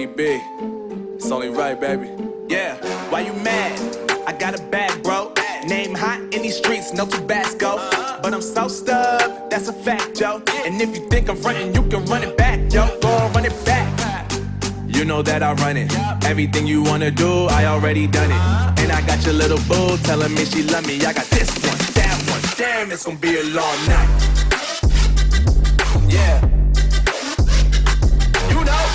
JPB, it's only right, baby. Yeah, why you mad? I got a bag, bro. Name hot in these streets, no Tabasco. But I'm so stubbed, that's a fact, yo. And if you think I'm frontin', you can run it back, yo. Go on, run it back. You know that I run it. Everything you wanna do, I already done it. And I got your little boo telling me she love me. I got this one, that one. Damn, it's gonna be a long night. Yeah. You know.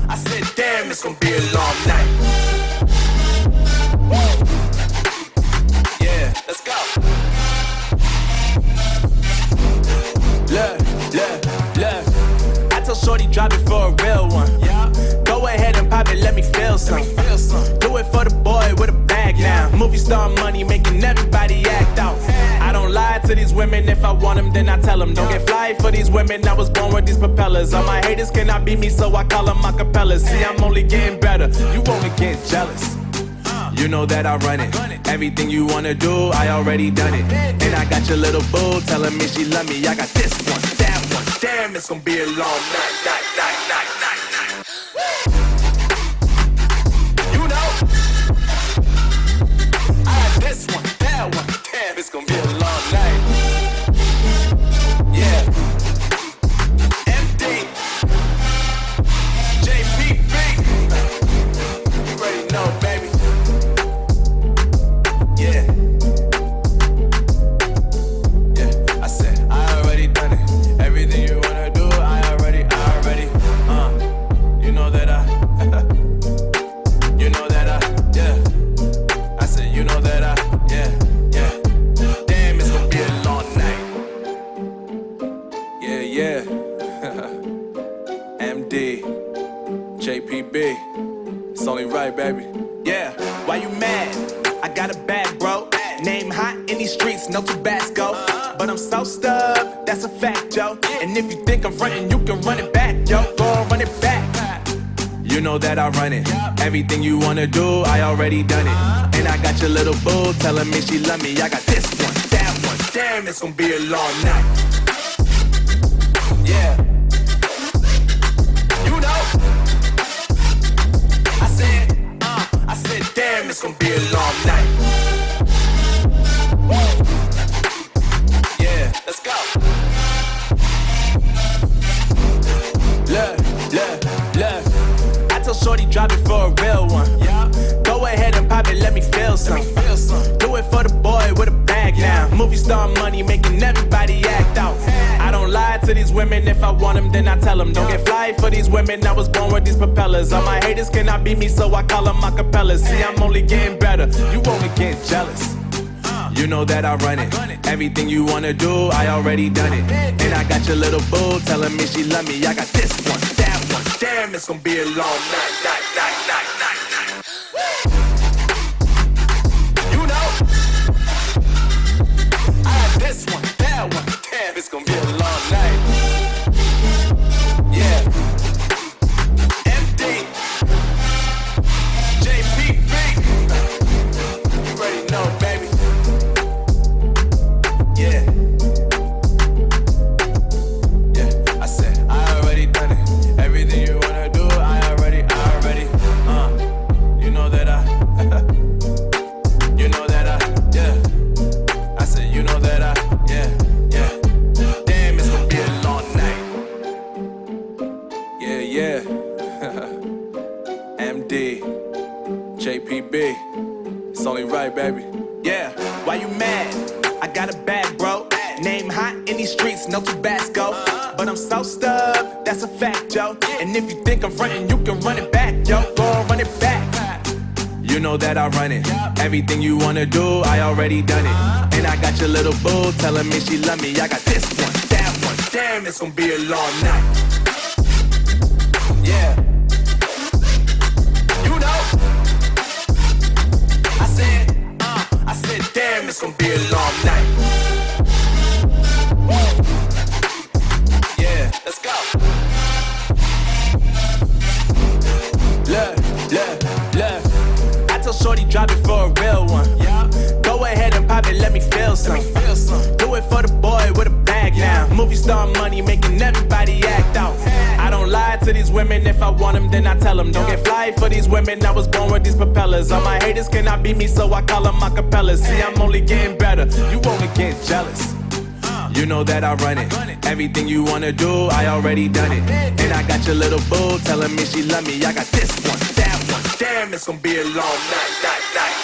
I said, damn, it's gonna be a long night. Yeah, let's go. Look. I told Shorty drop it for a real one. Yeah. Go ahead and pop it, let me feel some. Do it for the boy with a bag now. Movie star money making everybody act out. I don't lie to these women, if I want them then I tell them. Don't get fly for these women, I was born with these propellers. All my haters cannot beat me, so I call them acapellas. See, I'm only getting better, you only get jealous. You know that I run it. Everything you wanna do, I already done it. And I got your little boo telling me she love me. I got this one, that one. Damn, it's gonna be a long night. You know, I got this one, that one. Damn, it's gonna be a long night. Yeah. MD, JPB. You already know, baby. Yeah, I said, I already done it. Everything you wanna do, I already, you know that yeah. I said, you know that yeah. Damn, it's gonna be a long night. Yeah. MD, JPB, it's only right, baby. Yeah, why you mad? I got a bag, bro. Name hot in these streets, no Tabasco. But I'm so stubbed, that's a fact, yo. And if you think I'm frontin', you can run it back, yo. Go on, run it back. You know that I run it. Everything you wanna do, I already done it. And I got your little boo telling me she love me. I got this one, that one. Damn, it's gonna be a long night. Yeah. You know. I said, damn, it's gonna be a long night. Yeah, let's go. Look. I told Shorty drop it for a real one. Yeah. Go ahead and pop it, let me feel some. Do it for the boy with a bag now. Movie star money making everybody act out. I don't lie to these women, if I want them then I tell them. Don't get fly for these women, I was born with these propellers. All my haters cannot beat me, so I call them acapellas. See, I'm only getting better, you only get jealous. You know that I run it. Everything you wanna do, I already done it. And I got your little boo telling me she love me. I got this one, that one. Damn, it's gonna be a long night. You know, I got this one, that one. Damn, it's gonna be a long night. Yeah. MD, JPB. You already know, baby. Yeah, I said, I already done it. Everything you wanna do, I already, you know that you know that yeah. I said, you know that yeah. Damn, it's gonna be a long night. Yeah. MD, JPB, it's only right, baby. Yeah, why you mad? I got a bag, bro. Name hot in these streets, no Tabasco. But I'm so stubbed, that's a fact, yo. And if you think I'm frontin', you can run it back, yo. Go on, run it back. You know that I run it. Everything you wanna do, I already done it. And I got your little boo telling me she love me. I got this one, that one. Damn, it's gonna be a long night. Yeah. You know. I said, damn, it's gonna be a long night. Yeah, let's go. Look. I told Shorty drop it for a real one. Yeah. Go ahead and pop it, let me feel some. Do it for the boy with a bag now. Movie star money making everybody act out. I want them, then I tell them. Don't get fly for these women, I was born with these propellers. All my haters cannot beat me, so I call them acapellas. See, I'm only getting better, you only get jealous. You know that I run it. Everything you wanna do, I already done it. And I got your little boo telling me she love me. I got this one, that one. Damn, it's gonna be a long night, night, night.